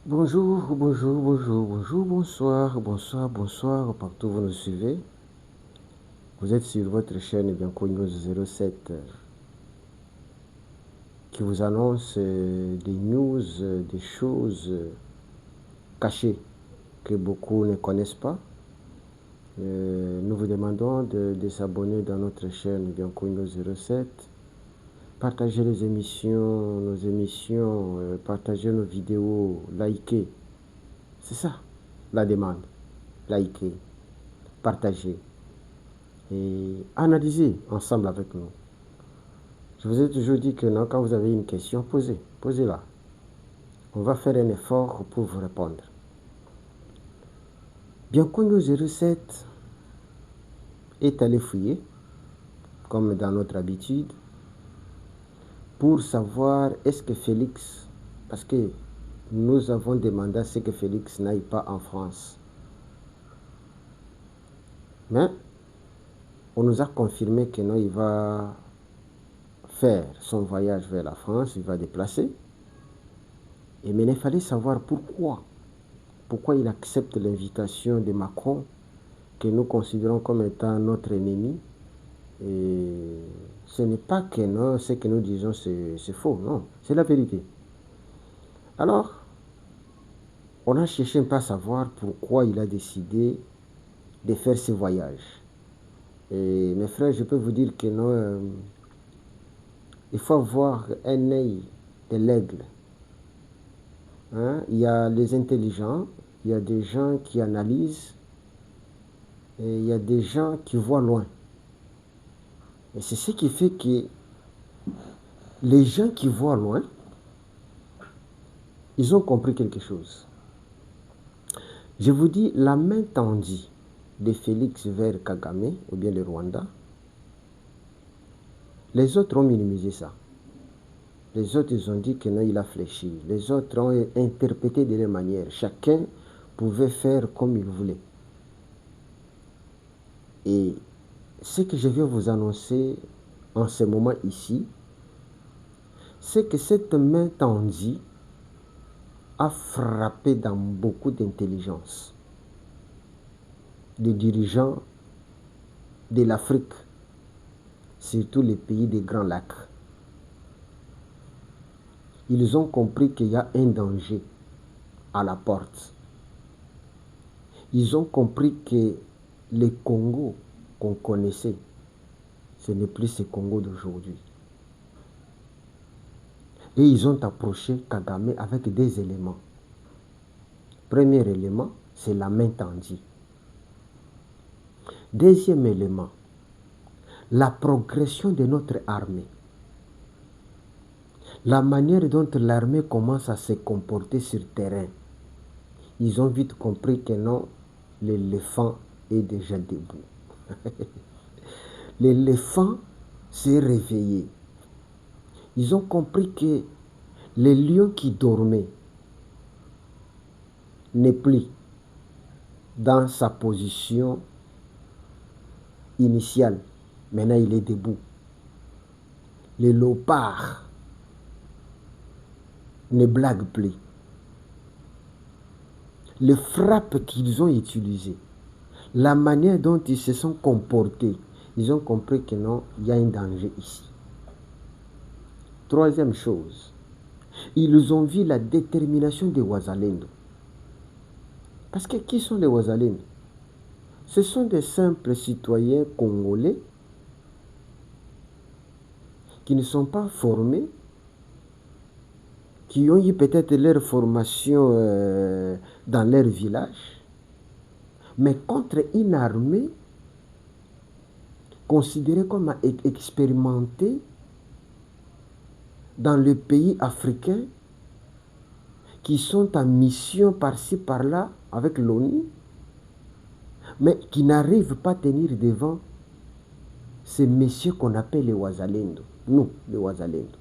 Bonjour, bonjour, bonjour, bonjour, bonsoir, bonsoir, bonsoir, partout où vous nous suivez. Vous êtes sur votre chaîne Bianco 07 qui vous annonce des news, des choses cachées que beaucoup ne connaissent pas. Nous vous demandons de s'abonner dans notre chaîne Bianco 07. Partagez nos émissions, partagez nos vidéos, likez. C'est ça la demande. Likez, partagez et analysez ensemble avec nous. Je vous ai toujours dit que non, quand vous avez une question, posez-la. On va faire un effort pour vous répondre. Bianconio 07 est allé fouiller, comme dans notre habitude, pour savoir est-ce que Félix, parce que nous avons demandé à ce que Félix n'aille pas en France. Mais on nous a confirmé que non, il va faire son voyage vers la France, il va déplacer. Mais il fallait savoir pourquoi. Pourquoi il accepte l'invitation de Macron, que nous considérons comme étant notre ennemi. Et ce n'est pas que non, ce que nous disons c'est faux, non, c'est la vérité. Alors, on a cherché un peu à savoir pourquoi il a décidé de faire ce voyage. Et mes frères, je peux vous dire que non, il faut avoir un œil de l'aigle. Hein? Il y a les intelligents, il y a des gens qui analysent, et il y a des gens qui voient loin. Et c'est ce qui fait que les gens qui voient loin, ils ont compris quelque chose. Je vous dis, la main tendue de Félix vers Kagame, ou bien le Rwanda, les autres ont minimisé ça. Les autres, ils ont dit que non, il a fléchi. Les autres ont interprété de leur manière. Chacun pouvait faire comme il voulait. Et ce que je viens vous annoncer en ce moment ici, c'est que cette main tendue a frappé dans beaucoup d'intelligence des dirigeants de l'Afrique, surtout les pays des Grands Lacs. Ils ont compris qu'il y a un danger à la porte. Ils ont compris que le Congo qu'on connaissait, ce n'est plus ce Congo d'aujourd'hui. Et ils ont approché Kagame avec des éléments. Premier élément, c'est la main tendue. Deuxième élément, la progression de notre armée. La manière dont l'armée commence à se comporter sur le terrain. Ils ont vite compris que non, l'éléphant est déjà debout. L'éléphant s'est réveillé. Ils ont compris que le lion qui dormait n'est plus dans sa position initiale. Maintenant, il est debout. Le léopard ne blague plus. Les frappes qu'ils ont utilisées, la manière dont ils se sont comportés, ils ont compris que non, il y a un danger ici. Troisième chose, ils ont vu la détermination des Wazalendo. Parce que qui sont les Wazalendo? Ce sont des simples citoyens congolais qui ne sont pas formés, qui ont eu peut-être leur formation dans leur village, mais contre une armée considérée comme expérimentée dans le pays africain, qui sont en mission par-ci par-là avec l'ONU, mais qui n'arrivent pas à tenir devant ces messieurs qu'on appelle les Wazalendo. Nous, les Wazalendo.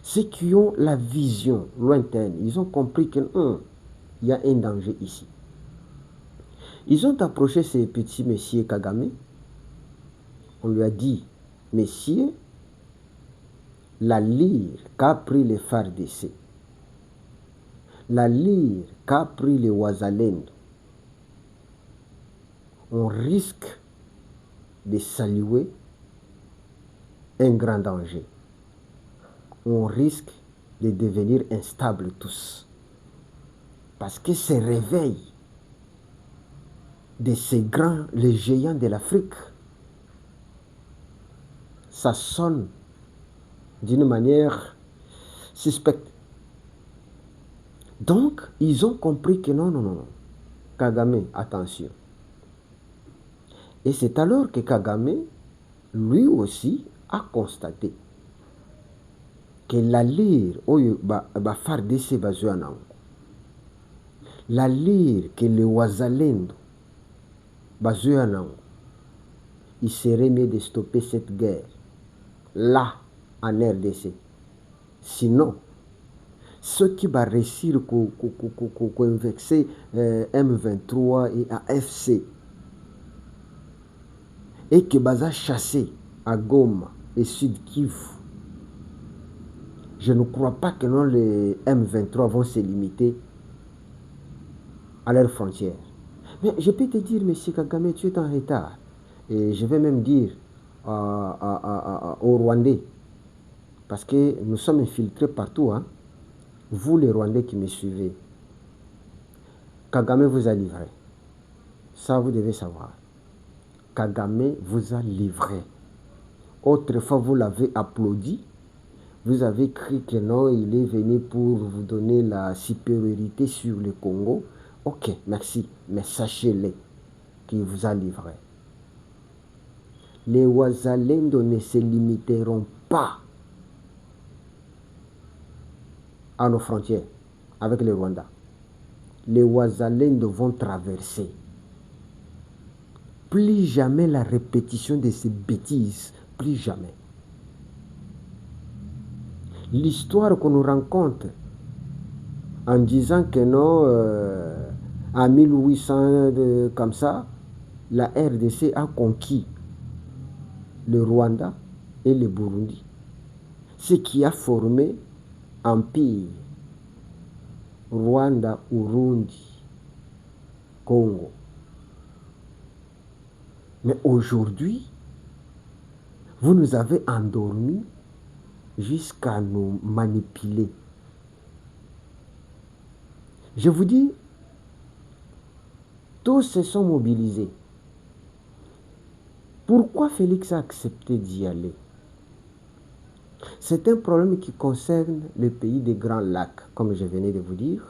Ceux qui ont la vision lointaine, ils ont compris qu'il y a un danger ici. Ils ont approché ces petits messieurs Kagame. On lui a dit, messieurs, la lyre qu'a pris les FARDC, la lyre qu'a pris les Ouazalendo, on risque de saluer un grand danger. On risque de devenir instables tous. Parce que ce réveil de ces grands, les géants de l'Afrique, ça sonne d'une manière suspecte. Donc, ils ont compris que non, Kagame, attention. Et c'est alors que Kagame, lui aussi, a constaté que la lyre, FARDC bazoué nango, la lyre que les Ouazalendo bazoué nango, il serait mieux de stopper cette guerre là en RDC. Sinon, ceux qui vont réussir à vexer M23 et AFC et qui vont chasser à Goma et Sud Kivu, je ne crois pas que non, les M23 vont se limiter à leurs frontières. Mais je peux te dire, M. Kagame, tu es en retard. Et je vais même dire aux Rwandais, parce que nous sommes infiltrés partout, hein. Vous les Rwandais qui me suivez, Kagame vous a livré. Ça, vous devez savoir. Kagame vous a livré. Autrefois, vous l'avez applaudi. Vous avez cru que non, il est venu pour vous donner la supériorité sur le Congo. Ok, merci. Mais sachez-le qu'il vous a livré. Les Ouazalendo ne se limiteront pas à nos frontières avec le Rwanda. Les Ouazalendo vont traverser. Plus jamais la répétition de ces bêtises. Plus jamais. L'histoire qu'on nous rencontre en disant que non, en 1800, comme ça, la RDC a conquis le Rwanda et le Burundi. Ce qui a formé Empire, Rwanda, Urundi, Congo. Mais aujourd'hui, vous nous avez endormis jusqu'à nous manipuler. Je vous dis, tous se sont mobilisés. Pourquoi Félix a accepté d'y aller? C'est un problème qui concerne le pays des Grands Lacs, comme je venais de vous dire.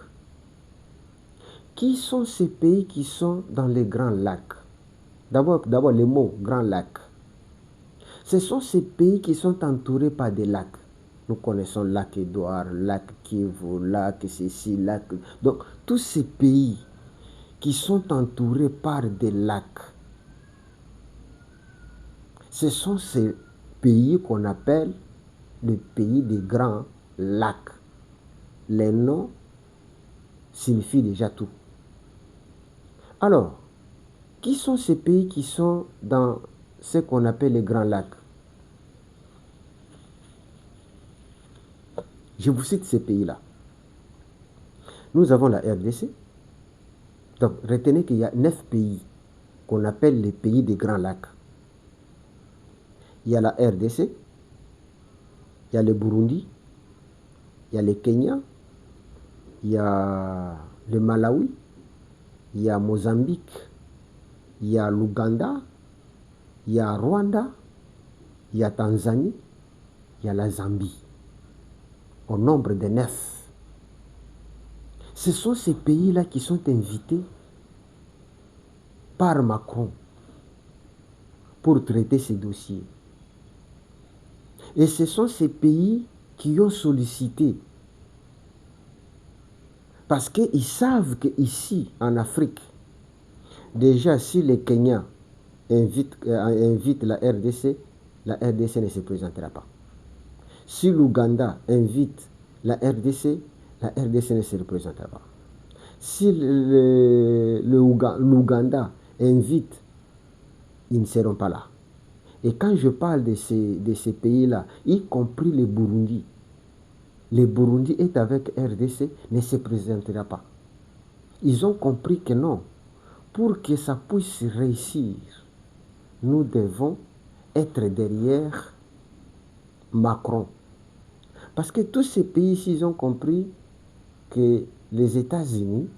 Qui sont ces pays qui sont dans les Grands Lacs? D'abord le mot Grand Lac. Ce sont ces pays qui sont entourés par des lacs. Nous connaissons lac Édouard, lac Kivu, lac ceci, lac... Donc, tous ces pays qui sont entourés par des lacs, ce sont ces pays qu'on appelle les pays des grands lacs. Les noms signifient déjà tout. Alors, qui sont ces pays qui sont dans ce qu'on appelle les grands lacs? Je vous cite ces pays-là. Nous avons la RDC. Donc, retenez qu'il y a 9 pays qu'on appelle les pays des grands lacs. Il y a la RDC, il y a le Burundi, il y a le Kenya, il y a le Malawi, il y a Mozambique, il y a l'Ouganda, il y a Rwanda, il y a Tanzanie, il y a la Zambie. Au nombre de 9. Ce sont ces pays-là qui sont invités par Macron pour traiter ces dossiers. Et ce sont ces pays qui ont sollicité. Parce qu'ils savent qu'ici, en Afrique, déjà si les Kenyans invitent la RDC ne se présentera pas. Si l'Ouganda invite la RDC ne se représentera pas. Si l'Ouganda invite, ils ne seront pas là. Et quand je parle de ces pays-là, y compris le Burundi, le Burundi est avec RDC, ne se présentera pas. Ils ont compris que non. Pour que ça puisse réussir, nous devons être derrière Macron. Parce que tous ces pays ici, ils ont compris que les États-Unis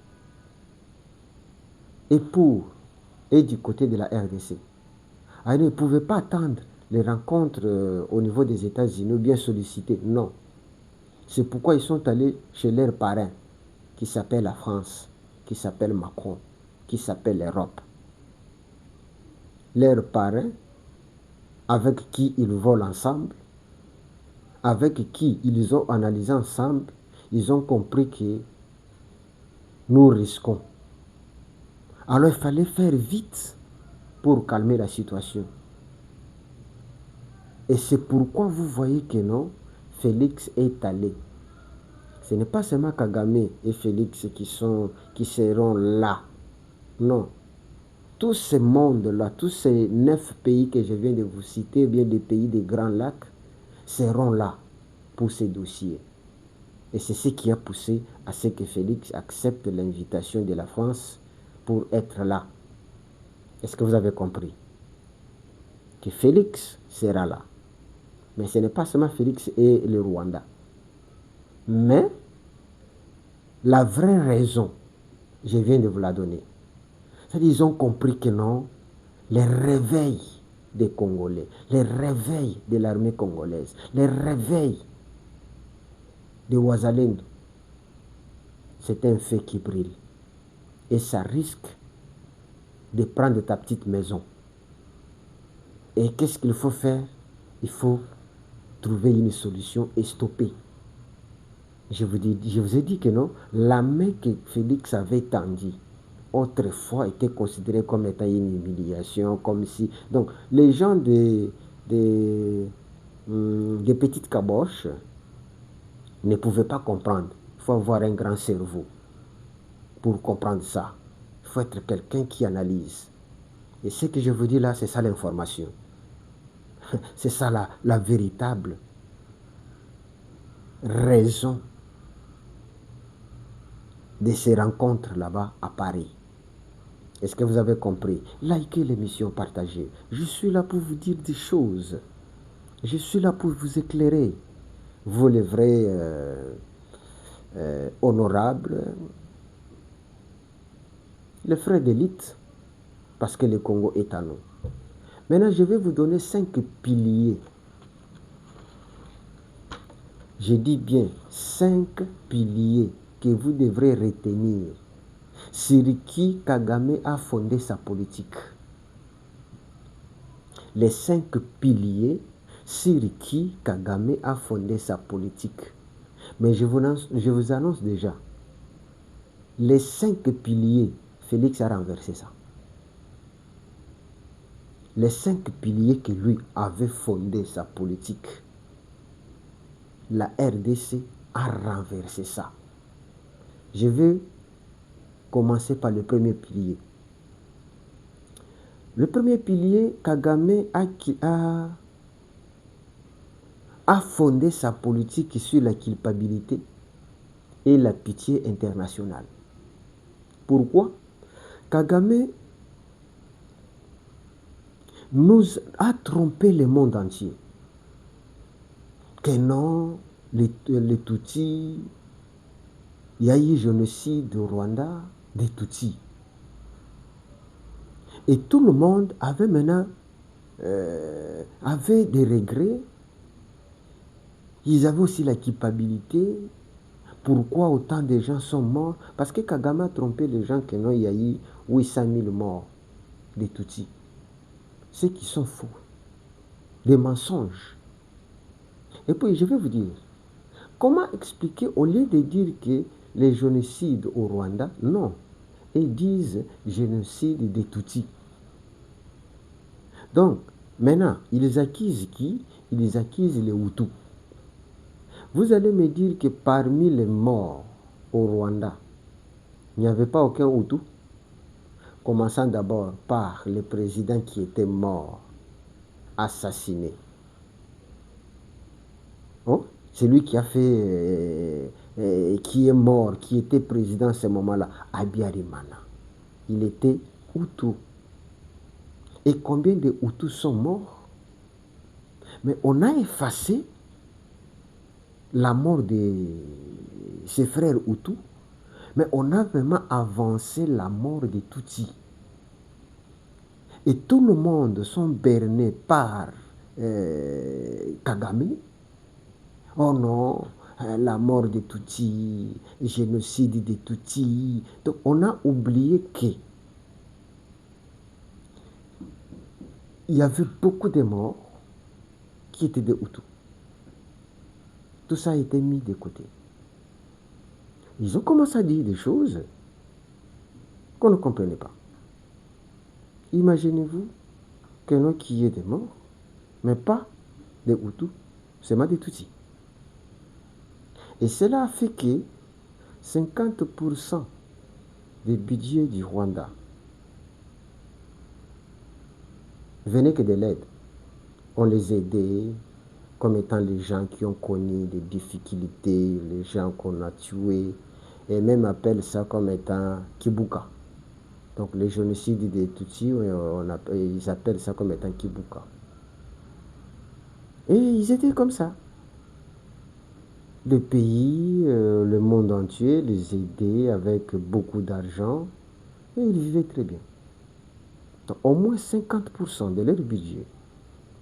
est du côté de la RDC. Alors, ils ne pouvaient pas attendre les rencontres au niveau des États-Unis ou bien solliciter. Non. C'est pourquoi ils sont allés chez leur parrain, qui s'appelle la France, qui s'appelle Macron, qui s'appelle l'Europe. Leur parrain, avec qui ils volent ensemble, avec qui ils ont analysé ensemble, ils ont compris que nous risquons. Alors il fallait faire vite pour calmer la situation. Et c'est pourquoi vous voyez que non, Félix est allé. Ce n'est pas seulement Kagame et Félix qui seront là. Non. Tous ces mondes-là, tous ces 9 pays que je viens de vous citer, bien des pays des Grands Lacs, seront là pour ces dossiers. Et c'est ce qui a poussé à ce que Félix accepte l'invitation de la France pour être là. Est-ce que vous avez compris? Que Félix sera là. Mais ce n'est pas seulement Félix et le Rwanda. Mais la vraie raison, je viens de vous la donner. C'est-à-dire qu'ils ont compris que non, les réveils des Congolais, les réveils de l'armée congolaise, les réveils de Ouazalendo, c'est un fait qui brille. Et ça risque de prendre ta petite maison. Et qu'est-ce qu'il faut faire? Il faut trouver une solution et stopper. Je vous ai dit que non, la main que Félix avait tendue autrefois était considérée comme étant une humiliation, comme si... Donc, les gens des petites caboches ne pouvaient pas comprendre. Il faut avoir un grand cerveau pour comprendre ça. Il faut être quelqu'un qui analyse. Et ce que je vous dis là, c'est ça l'information. C'est ça la véritable raison de ces rencontres là-bas à Paris. Est-ce que vous avez compris? Likez l'émission, partagez. Je suis là pour vous dire des choses. Je suis là pour vous éclairer. Vous les vrais honorables, les frères d'élite, parce que le Congo est à nous. Maintenant, je vais vous donner 5 piliers. Je dis bien 5 piliers que vous devrez retenir sur qui Kagame a fondé sa politique. Les 5 piliers sur qui Kagame a fondé sa politique. Mais je vous annonce déjà, les 5 piliers, Félix a renversé ça. Les 5 piliers que lui avait fondé sa politique, la RDC a renversé ça. Je vais commencer par le premier pilier. Le premier pilier, Kagame a fondé sa politique sur la culpabilité et la pitié internationale. Pourquoi? Kagame nous a trompé le monde entier. Que non, les Tutsis, il y a eu génocide au Rwanda des Tutsis. Et tout le monde avait maintenant avait des regrets. Ils avaient aussi la culpabilité. Pourquoi autant de gens sont morts? Parce que Kagame a trompé les gens que non, il y a eu 800 000 morts des Tutsis. Ceux qui sont faux. Des mensonges. Et puis, je vais vous dire, comment expliquer, au lieu de dire que les génocides au Rwanda, non, ils disent génocide des Tutsis. Donc, maintenant, ils accusent qui? Ils accusent les Hutus. Vous allez me dire que parmi les morts au Rwanda, il n'y avait pas aucun Hutu? Commençant d'abord par le président qui était mort, assassiné. Oh, celui qui a qui est mort, qui était président à ce moment-là, Abiyarimana. Il était Hutu. Et combien de Hutus sont morts? Mais on a effacé la mort de ses frères Hutus, mais on a vraiment avancé la mort de Tutsi. Et tout le monde sont bernés par Kagame. Oh non, la mort de Tutsi, génocide de Tutsi. Donc on a oublié qu'il y avait beaucoup de morts qui étaient des Hutus. Tout ça a été mis de côté. Ils ont commencé à dire des choses qu'on ne comprenait pas. Imaginez-vous quelqu'un qui est des morts, mais pas des Hutus, seulement des Tutsis. Et cela a fait que 50% des budgets du Rwanda venaient que de l'aide. On les aidait comme étant les gens qui ont connu des difficultés, les gens qu'on a tués, et même appellent ça comme étant Kibuka. Donc les génocides des Tutsis, ils appellent ça comme étant Kibuka. Et ils étaient comme ça. Les pays, le monde entier les aidaient avec beaucoup d'argent et ils vivaient très bien. Donc, au moins 50% de leur budget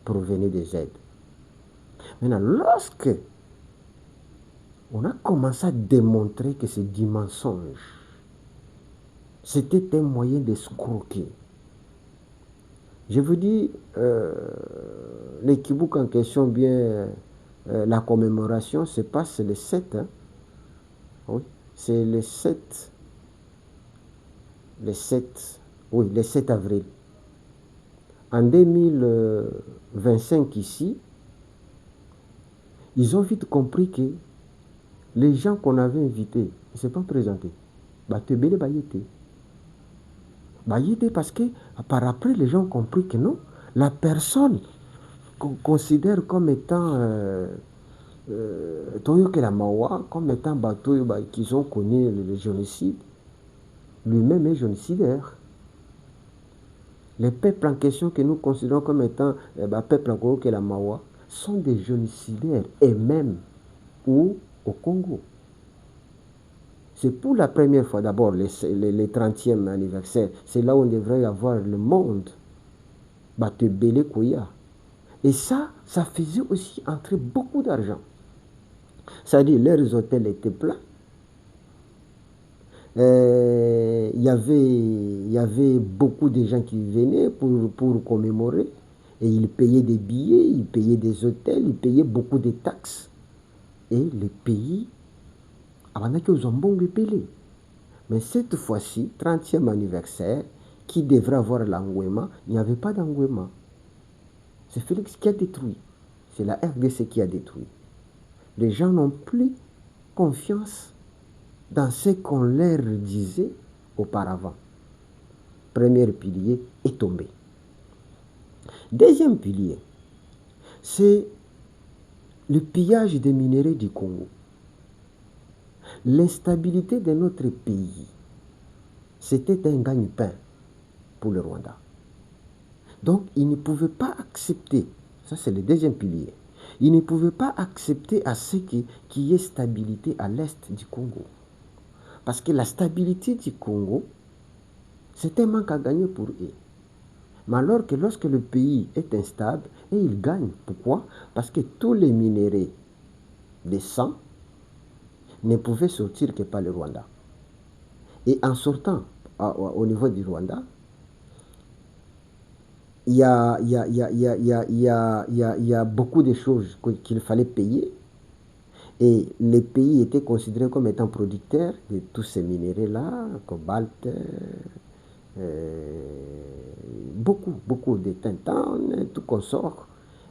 provenait des aides. Maintenant, lorsque on a commencé à démontrer que c'est du mensonge, c'était un moyen d'escroquer. Je vous dis, les Kibouks en question, bien la commémoration se passe le 7. Hein? Oui, c'est le 7. Le 7, oui, le 7 avril. En 2025 ici, ils ont vite compris que les gens qu'on avait invités ne se sont pas présentés. Batebele Bayete. Bayete parce que par après, les gens ont compris que non, la personne qu'on considère comme étant Toyoke la Mawa, comme étant Batoyo qu'ils ont connu le génocide, lui-même est génocidaire. Les peuples en question que nous considérons comme étant peuple en Congo, la Mawa, sont des génocidaires, et même au Congo. C'est pour la première fois, d'abord, les 30e anniversaire, c'est là où on devrait avoir le monde, Batebele Koya. Et ça faisait aussi entrer beaucoup d'argent. C'est-à-dire, leurs hôtels étaient pleins. Il y avait beaucoup de gens qui venaient pour commémorer. Et ils payaient des billets, ils payaient des hôtels, ils payaient beaucoup de taxes. Et les pays, avant qu'ils ont bon payé. Mais cette fois-ci, 30e anniversaire, qui devrait avoir l'engouement, il n'y avait pas d'engouement. C'est Félix qui a détruit. C'est la RDC qui a détruit. Les gens n'ont plus confiance dans ce qu'on leur disait auparavant. Premier pilier est tombé. Deuxième pilier, c'est le pillage des minéraux du Congo. L'instabilité de notre pays, c'était un gagne-pain pour le Rwanda. Donc, il ne pouvait pas accepter, ça c'est le deuxième pilier, il ne pouvait pas accepter à ce qu'il y ait stabilité à l'est du Congo. Parce que la stabilité du Congo, c'est un manque à gagner pour eux. Mais alors que lorsque le pays est instable, et il gagne. Pourquoi? Parce que tous les minéraux de sang ne pouvaient sortir que par le Rwanda. Et en sortant au niveau du Rwanda, il y a beaucoup de choses qu'il fallait payer. Et les pays étaient considérés comme étant producteurs de tous ces minéraux-là, cobalt, beaucoup de tintane, tout consort.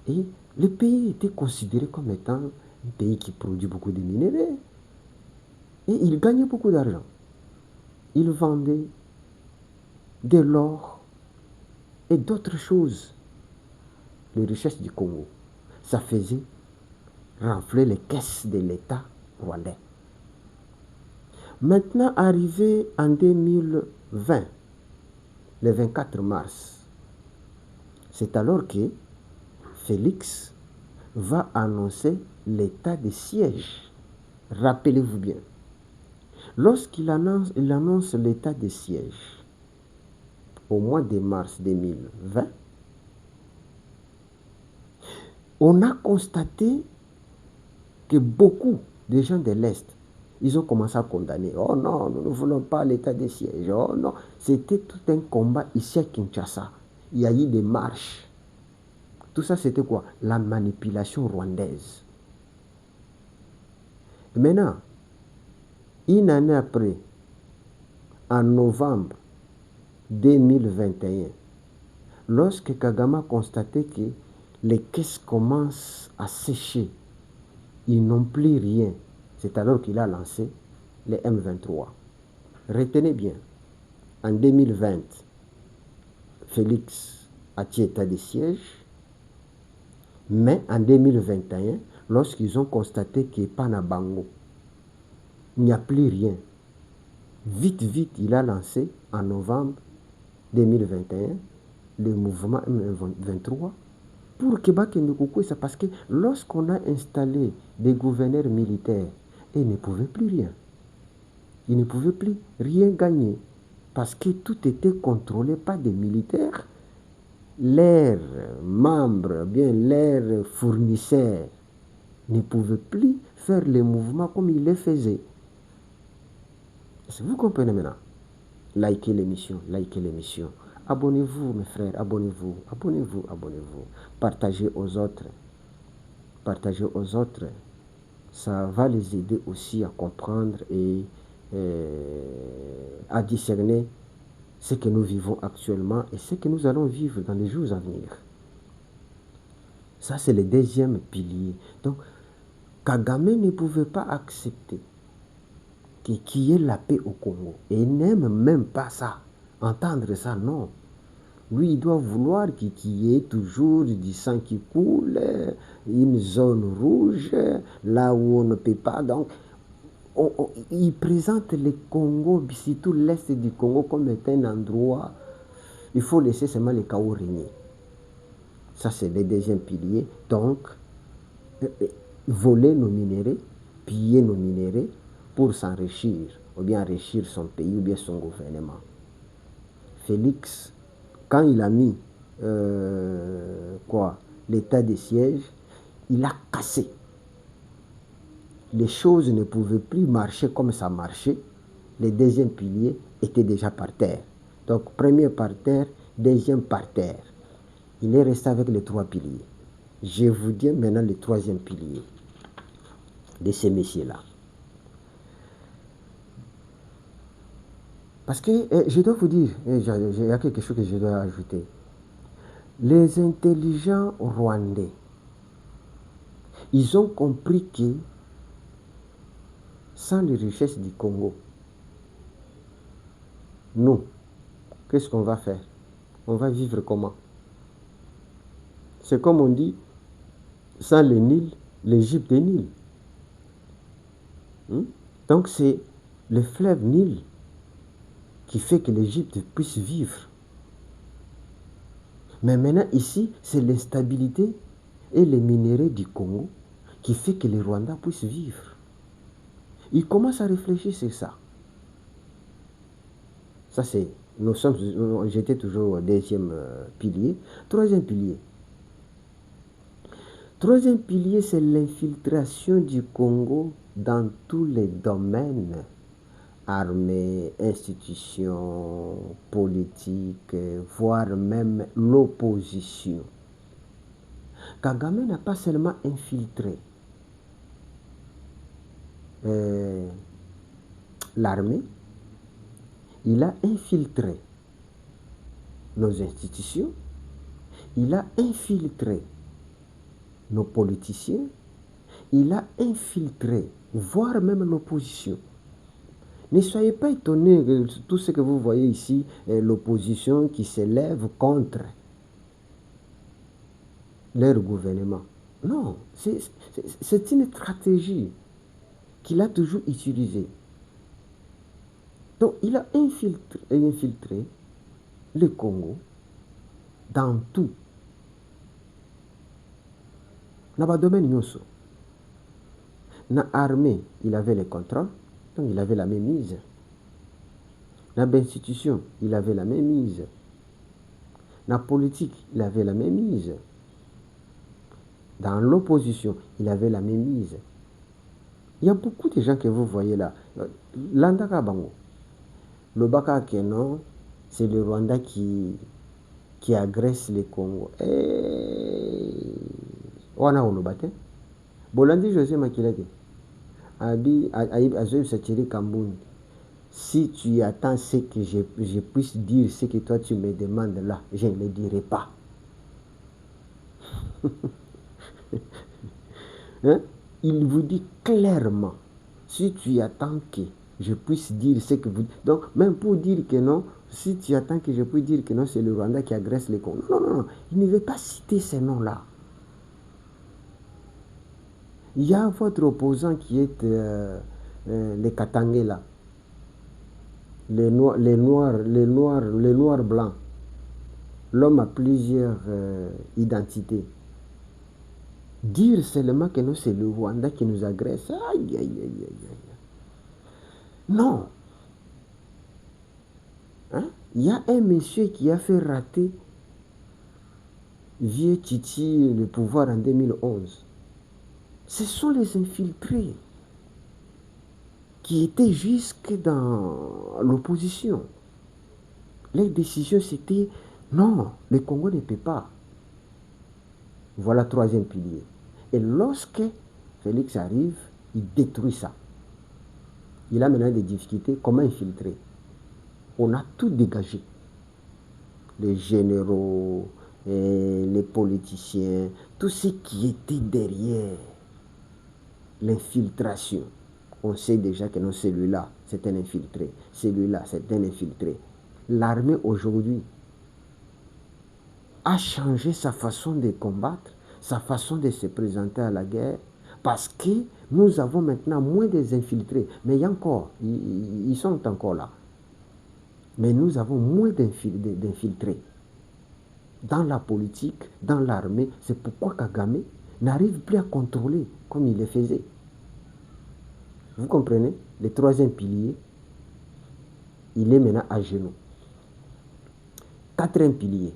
Et le pays était considéré comme étant un pays qui produit beaucoup de minéraux. Et il gagnait beaucoup d'argent. Il vendait de l'or et d'autres choses, les richesses du Congo. Ça faisait renfler les caisses de l'État rwandais. Maintenant, arrivé en 2020, le 24 mars, c'est alors que Félix va annoncer l'état de siège. Rappelez-vous bien, lorsqu'il annonce l'état de siège au mois de mars 2020, on a constaté que beaucoup de gens de l'Est, ils ont commencé à condamner. Oh non, nous ne voulons pas l'état de siège. Oh non, c'était tout un combat ici à Kinshasa. Il y a eu des marches. Tout ça, c'était quoi? La manipulation rwandaise. Maintenant, une année après, en novembre 2021, lorsque Kagame a constaté que les caisses commencent à sécher, ils n'ont plus rien, c'est alors qu'il a lancé les M23. Retenez bien, en 2020, Félix a tué état de siège, mais en 2021, lorsqu'ils ont constaté qu'il n'y a pas de Bango, il n'y a plus rien, vite, il a lancé en novembre 2021 le mouvement M23 pour Québec et Ndukukwe. C'est parce que lorsqu'on a installé des gouverneurs militaires, ils ne pouvaient plus rien. Ils ne pouvaient plus rien gagner parce que tout était contrôlé par des militaires. Leurs membres, bien leurs fournisseurs ne pouvaient plus faire les mouvements comme ils les faisaient. Vous comprenez maintenant? Likez l'émission, Abonnez-vous, mes frères, abonnez-vous. Partagez aux autres. Ça va les aider aussi à comprendre et à discerner ce que nous vivons actuellement et ce que nous allons vivre dans les jours à venir. Ça, c'est le deuxième pilier. Donc, Kagame ne pouvait pas accepter qu'il y ait la paix au Congo. Et il n'aime même pas ça. Entendre ça, non. Lui, il doit vouloir qu'il y ait toujours du sang qui coule, une zone rouge, là où on ne peut pas. Donc, il présente le Congo, surtout l'Est du Congo, comme étant un endroit, il faut laisser seulement le chaos régner. Ça, c'est le deuxième pilier. Donc, voler nos minéraux, piller nos minéraux pour s'enrichir, ou bien enrichir son pays, ou bien son gouvernement. Félix, quand il a mis l'état de siège, il a cassé. Les choses ne pouvaient plus marcher comme ça marchait. Le deuxième pilier était déjà par terre. Donc, premier par terre, deuxième par terre. Il est resté avec les trois piliers. Je vous dis maintenant le troisième pilier de ces messieurs-là. Parce que je dois vous dire, il y a quelque chose que je dois ajouter. Les intelligents rwandais, ils ont compris que sans les richesses du Congo, nous, qu'est-ce qu'on va faire? On va vivre comment? C'est comme on dit, sans le Nil, l'Égypte est Nil. Donc c'est le fleuve Nil qui fait que l'Égypte puisse vivre. Mais maintenant ici, c'est l'instabilité et les minéraux du Congo qui fait que les Rwandais puissent vivre. Ils commencent à réfléchir sur ça. Ça c'est, j'étais toujours au deuxième pilier. Troisième pilier, c'est l'infiltration du Congo dans tous les domaines. Armée, institutions, politiques, voire même l'opposition. Kagame n'a pas seulement infiltré l'armée, il a infiltré nos institutions, il a infiltré nos politiciens, il a infiltré, voire même l'opposition. Ne soyez pas étonnés de tout ce que vous voyez ici, l'opposition qui s'élève contre leur gouvernement. Non, c'est une stratégie qu'il a toujours utilisée. Donc, il a infiltré le Congo dans tout. Dans le domaine Nyoso. Dans l'armée, il avait le contrôle, donc il avait la même mise. Dans l'institution, il avait la même mise. Dans la politique, il avait la même mise. Dans l'opposition, il avait la même mise. Il y a beaucoup de gens que vous voyez là. Landaka Bango. Le Baka Kenon, c'est le Rwanda qui agresse le Congo. Wana Olobate. Bolandi José Makilete. Abi Azoe Sachiri Kamboun. Si tu attends ce que je puisse dire, ce que toi tu me demandes là, je ne le dirai pas. Hein? Il vous dit clairement, si tu attends que je puisse dire ce que vous... Donc, même pour dire que non, si tu attends que je puisse dire que non, c'est le Rwanda qui agresse les Congos. Non, non, non, il ne veut pas citer ces noms-là. Il y a votre opposant qui est les Katangé là. Les noirs blancs. L'homme a plusieurs identités. Dire seulement que non, c'est le Rwanda qui nous agresse. Aïe, aïe, aïe, aïe, aïe. Non. Hein? Il y a un monsieur qui a fait rater Vieux Titi le pouvoir en 2011. Ce sont les infiltrés qui étaient jusque dans l'opposition. Les décisions, c'était non, le Congo ne peut pas. Voilà, troisième pilier. Et lorsque Félix arrive, il détruit ça. Il a maintenant des difficultés. Comment infiltrer? On a tout dégagé. Les généraux, les politiciens, tout ce qui était derrière l'infiltration. On sait déjà que non, celui-là, c'est un infiltré. Celui-là, c'est un infiltré. L'armée aujourd'hui a changé sa façon de combattre, sa façon de se présenter à la guerre, parce que nous avons maintenant moins des infiltrés. Mais il y a encore, ils sont encore là. Mais nous avons moins d'infiltrés. Dans la politique, dans l'armée, c'est pourquoi Kagame n'arrive plus à contrôler comme il le faisait. Vous comprenez? Le troisième pilier, il est maintenant à genoux. Quatrième pilier,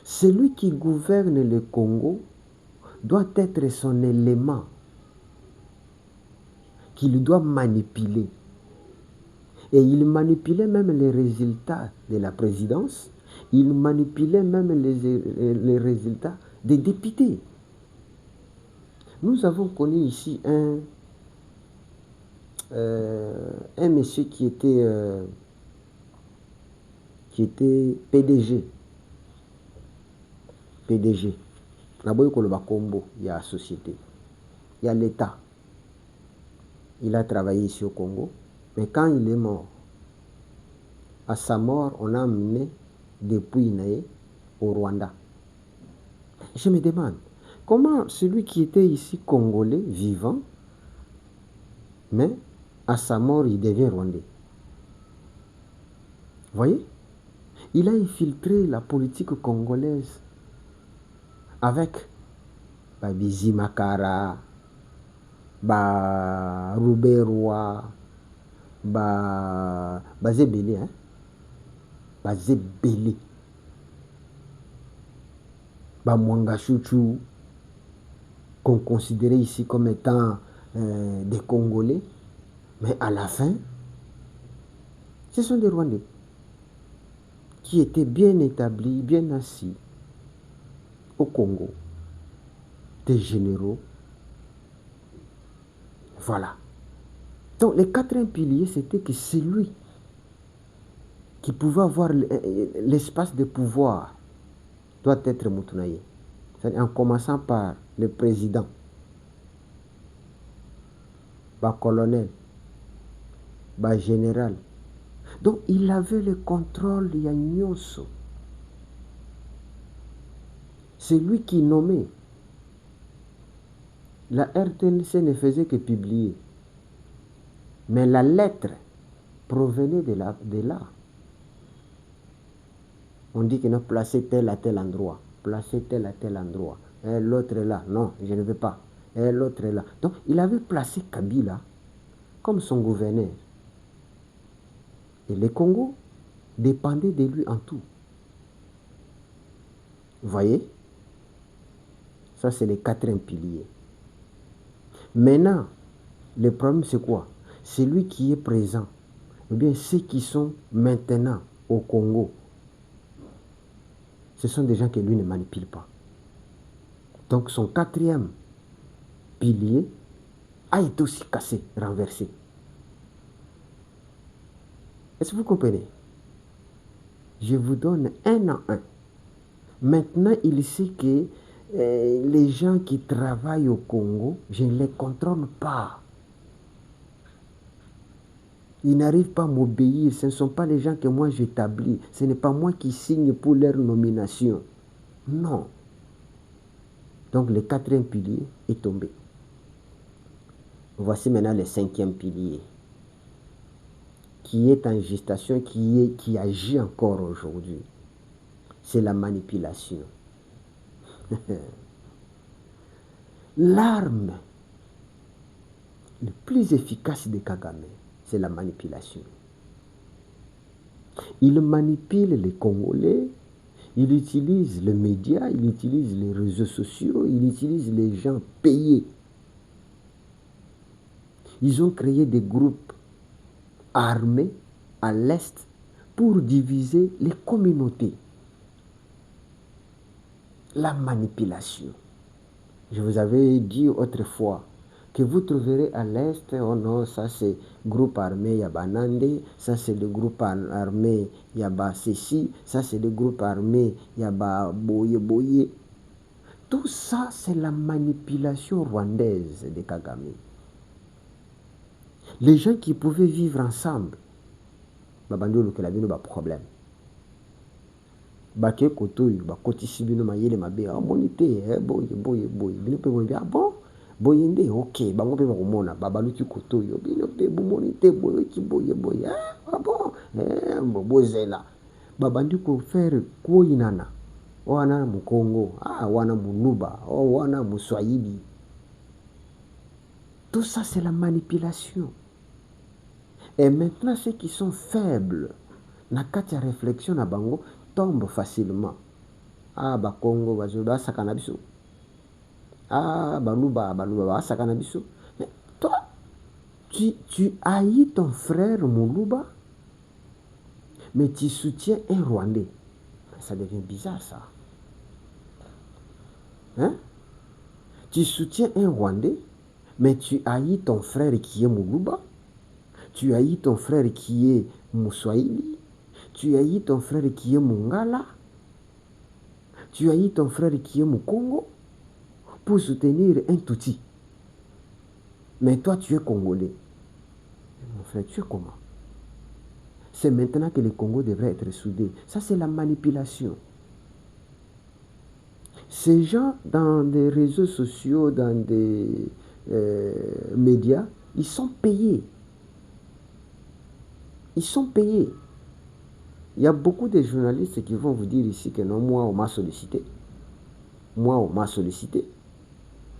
celui qui gouverne le Congo doit être son élément qu'il doit manipuler. Et il manipulait même les résultats de la présidence, il manipulait même les résultats des députés. Nous avons connu ici un monsieur qui était PDG. PDG. D'abord, il y a Combo, il y a la société, il y a l'État. Il a travaillé ici au Congo, mais quand il est mort, à sa mort, on a amené depuis Naé au Rwanda. Je me demande, comment celui qui était ici congolais, vivant, mais à sa mort, il devient rwandais? Vous voyez? Il a infiltré la politique congolaise avec Bizi Makara, Rouberwa, Bazebele, hein? Bazebele, Mwanga Chouchou, qu'on considérait ici comme étant des Congolais, mais à la fin, ce sont des Rwandais qui étaient bien établis, bien assis au Congo, des généraux. Voilà. Donc, le quatrième pilier, c'était que c'est lui qui pouvait avoir l'espace de pouvoir doit être Moutunaye. En commençant par le président, colonel, général. Donc, il avait le contrôle de Yagnoso. C'est lui qui nommait. La RTNC ne faisait que publier. Mais la lettre provenait de là. On dit qu'il a placé tel à tel endroit. Placé tel à tel endroit. Et l'autre est là. Non, je ne veux pas. Et l'autre est là. Donc, il avait placé Kabila comme son gouverneur. Et le Congo dépendait de lui en tout. Vous voyez? Ça, c'est le quatrième pilier. Maintenant, le problème, c'est quoi? Celui qui est présent, ou bien ceux qui sont maintenant au Congo, ce sont des gens que lui ne manipule pas. Donc, son quatrième pilier a été aussi cassé, renversé. Est-ce que vous comprenez? Je vous donne un en un. Maintenant, il sait que les gens qui travaillent au Congo, je ne les contrôle pas. Ils n'arrivent pas à m'obéir. Ce ne sont pas les gens que moi j'établis. Ce n'est pas moi qui signe pour leur nomination. Non. Donc le quatrième pilier est tombé. Voici maintenant le cinquième pilier, qui est en gestation, qui agit encore aujourd'hui. C'est la manipulation. L'arme le plus efficace de Kagame, c'est la manipulation. Il manipule les Congolais, il utilise les médias, il utilise les réseaux sociaux, il utilise les gens payés. Ils ont créé des groupes armés à l'Est pour diviser les communautés. La manipulation. Je vous avais dit autrefois que vous trouverez à l'Est, oh non, ça c'est groupe armé Yabanande, ça c'est le groupe armé Yaba Sessi, ça c'est le groupe armé Yaba Boye Boye. Tout ça, c'est la manipulation rwandaise de Kagame. Les gens qui pouvaient vivre ensemble, babandolo que la vie n'a pas problème. Baké kotoy, bakoti sibino mayele mabe, ah monité, boye boye boye, bino pe boye, ah bon, boyende, ok, bango pe bakomona, babaluki kotoy, bino pe monité, boye ki boye boye, ah bon, bozela, babandi ko faire koyinana, wana mu Congo, wana mu Nuba, wana mu Swahili. Tout ça, c'est la manipulation. Et maintenant, ceux qui sont faibles, na kati ya réflexion na bango, tombent facilement. Congo, bazoba sakana biso. Baluba, sakana biso. Mais toi, tu haïs ton frère Moulouba, mais tu soutiens un Rwandais. Ça devient bizarre, ça. Hein? Tu soutiens un Rwandais, mais tu haïs ton frère qui est Moulouba. Tu haïs ton frère qui est Mouswahili. Tu haïs ton frère qui est Mongala. Tu haïs ton frère qui est Mukongo pour soutenir un Tutsi. Mais toi, tu es Congolais. Mon frère, tu es comment? C'est maintenant que le Congo devrait être soudé. Ça, c'est la manipulation. Ces gens, dans des réseaux sociaux, dans des médias, ils sont payés. Ils sont payés. Il y a beaucoup de journalistes qui vont vous dire ici que non, moi, on m'a sollicité. Moi, on m'a sollicité.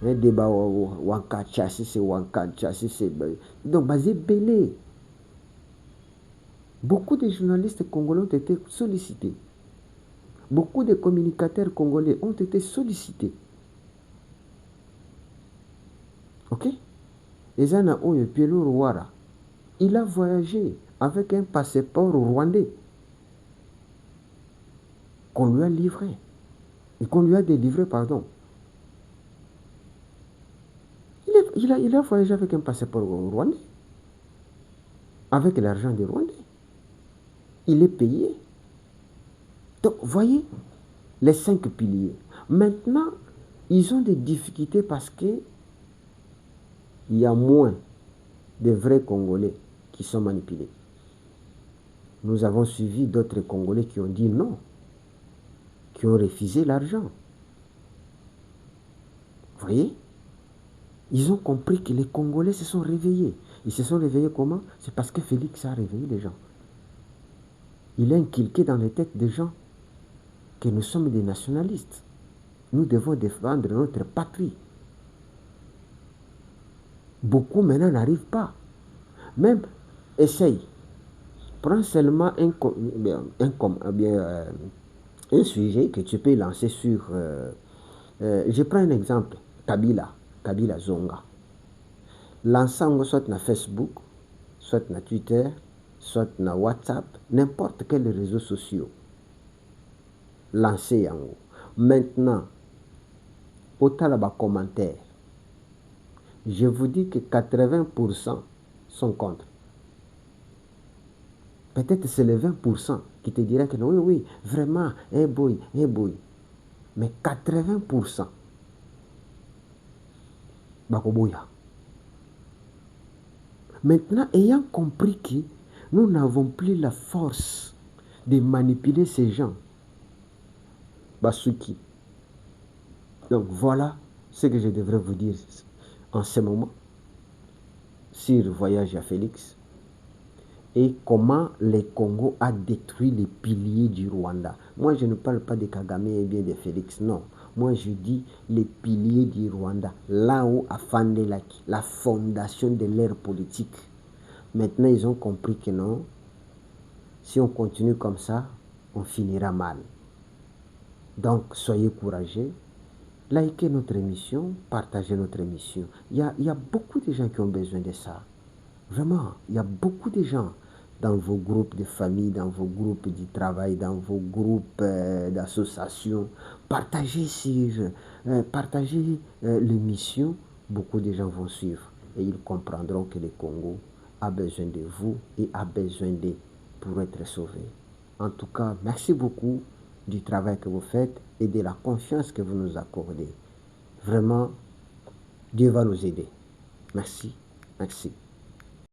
Un débat, Wankacha, si c'est Wankacha, si c'est... Donc, basé belé. Beaucoup de journalistes congolais ont été sollicités. Beaucoup de communicateurs congolais ont été sollicités. Ok? Ezana Oyo Pielo Rwara, il a voyagé avec un passeport rwandais qu'on lui a livré. Et qu'on lui a délivré, pardon. Il a voyagé avec un passeport rwandais. Avec l'argent des Rwandais. Il est payé. Donc, voyez, les 5 piliers. Maintenant, ils ont des difficultés parce que il y a moins de vrais Congolais qui sont manipulés. Nous avons suivi d'autres Congolais qui ont dit non, qui ont refusé l'argent. voyez? Ils ont compris que les Congolais se sont réveillés. Ils se sont réveillés comment? C'est parce que Félix a réveillé les gens. Il a inculqué dans les têtes des gens que nous sommes des nationalistes. Nous devons défendre notre patrie. Beaucoup maintenant n'arrivent pas. Même, essaye. Prends seulement un sujet que tu peux lancer sur... je prends un exemple. Kabila Zonga. Lançant soit na Facebook, soit na Twitter, soit na WhatsApp, n'importe quel réseau social. Lancez en haut. Maintenant, autant là-bas commentaires. Je vous dis que 80% sont contre. Peut-être c'est les 20% qui te diraient que oui, oui, vraiment, boy. Mais 80%, bakoboya. Maintenant, ayant compris que nous n'avons plus la force de manipuler ces gens, Basuki. Donc voilà ce que je devrais vous dire en ce moment sur le voyage à Félix et comment le Congo a détruit les piliers du Rwanda. Moi, je ne parle pas de Kagame et bien de Félix, non. Moi, je dis les piliers du Rwanda, là où a fondé la fondation de l'ère politique. Maintenant, ils ont compris que non, si on continue comme ça, on finira mal. Donc, soyez courageux. Likez notre émission, partagez notre émission. Il y a beaucoup de gens qui ont besoin de ça. Vraiment, il y a beaucoup de gens dans vos groupes de famille, dans vos groupes de travail, dans vos groupes d'associations. Partagez l'émission. Beaucoup de gens vont suivre et ils comprendront que le Congo a besoin de vous et a besoin d'eux pour être sauvé. En tout cas, merci beaucoup du travail que vous faites et de la confiance que vous nous accordez. Vraiment, Dieu va nous aider. Merci, merci.